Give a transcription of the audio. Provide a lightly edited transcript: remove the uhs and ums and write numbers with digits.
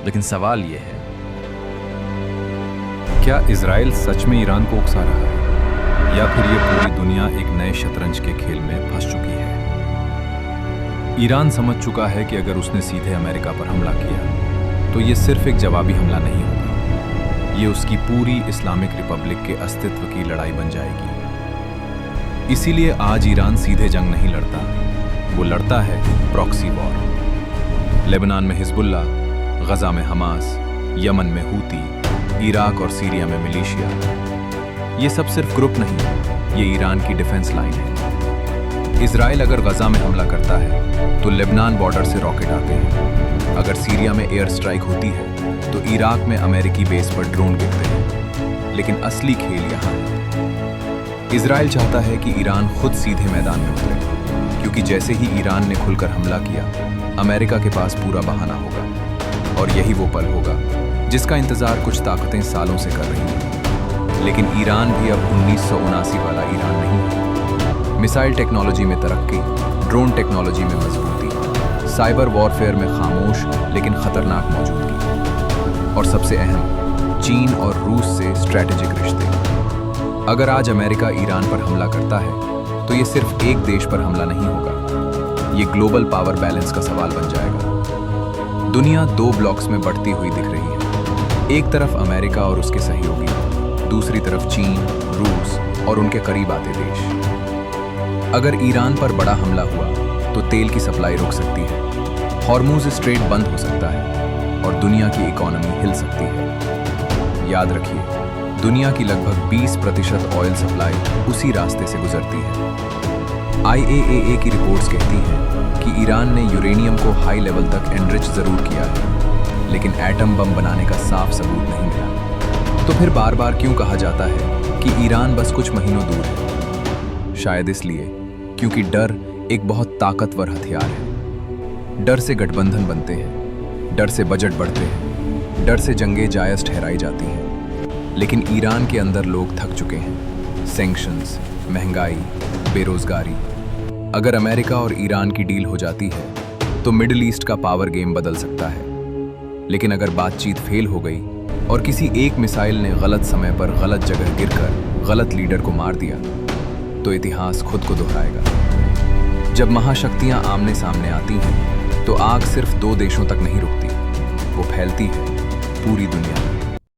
लेकिन सवाल ये है, क्या इजराइल सच में ईरान को उकसा रहा है या फिर ये पूरी दुनिया एक नए शतरंज के खेल में फंस चुकी है? ईरान समझ चुका है कि अगर उसने सीधे अमेरिका पर हमला किया तो ये सिर्फ एक जवाबी हमला नहीं होगा, ये उसकी पूरी इस्लामिक रिपब्लिक के अस्तित्व की लड़ाई बन जाएगी। इसीलिए आज ईरान सीधे जंग नहीं लड़ता, वो लड़ता है प्रॉक्सी वॉर। लेबनान में हिजबुल्ला, गजा में हमास, यमन में हूती, इराक और सीरिया में मिलिशिया। ये सब सिर्फ ग्रुप नहीं, ये ईरान की डिफेंस लाइन है। इजराइल अगर गजा में हमला करता है तो लेबनान बॉर्डर से रॉकेट आते हैं। अगर सीरिया में एयर स्ट्राइक होती है तो इराक में अमेरिकी बेस पर ड्रोन गिरते हैं। लेकिन असली खेल यहाँ है। इजराइल चाहता है कि ईरान खुद सीधे मैदान में उतरे, क्योंकि जैसे ही ईरान ने खुलकर हमला किया, अमेरिका के पास पूरा बहाना होगा। और यही वो पल होगा जिसका इंतजार कुछ ताकतें सालों से कर रही हैं। लेकिन ईरान भी अब 1979 वाला ईरान नहीं है। मिसाइल टेक्नोलॉजी में तरक्की, ड्रोन टेक्नोलॉजी में मजबूती, साइबर वॉरफेयर में खामोश लेकिन खतरनाक मौजूदगी, और सबसे अहम, चीन और रूस से स्ट्रैटेजिक रिश्ते। अगर आज अमेरिका ईरान पर हमला करता है तो ये सिर्फ एक देश पर हमला नहीं होगा, ये ग्लोबल पावर बैलेंस का सवाल बन जाएगा। दुनिया दो ब्लॉक्स में बढ़ती हुई दिख रही है। एक तरफ अमेरिका और उसके सहयोगी, दूसरी तरफ चीन, रूस और उनके करीब आते देश। अगर ईरान पर बड़ा हमला हुआ तो तेल की सप्लाई रुक सकती है, हॉर्मुज स्ट्रेट बंद हो सकता है और दुनिया की इकोनॉमी हिल सकती है। याद रखिए, दुनिया की लगभग 20% ऑयल सप्लाई उसी रास्ते से गुजरती है। IAEA की रिपोर्ट्स कहती हैं कि ईरान ने यूरेनियम को हाई लेवल तक एनरिच जरूर किया है, लेकिन एटम बम बनाने का साफ सबूत नहीं मिला। तो फिर बार बार क्यों कहा जाता है कि ईरान बस कुछ महीनों दूर है? शायद इसलिए क्योंकि डर एक बहुत ताकतवर हथियार है। डर से गठबंधन बनते हैं, डर से बजट बढ़ते हैं, डर से जंगें जायज ठहराई जाती हैं। लेकिन ईरान के अंदर लोग थक चुके हैं। सैंक्शंस, महंगाई, बेरोजगारी। अगर अमेरिका और ईरान की डील हो जाती है तो मिडिल ईस्ट का पावर गेम बदल सकता है। लेकिन अगर बातचीत फेल हो गई और किसी एक मिसाइल ने गलत समय पर गलत जगह गिरकर गलत लीडर को मार दिया, तो इतिहास खुद को दोहराएगा। जब महाशक्तियां आमने सामने आती हैं तो आग सिर्फ दो देशों तक नहीं रुकती, वो फैलती है पूरी दुनिया में।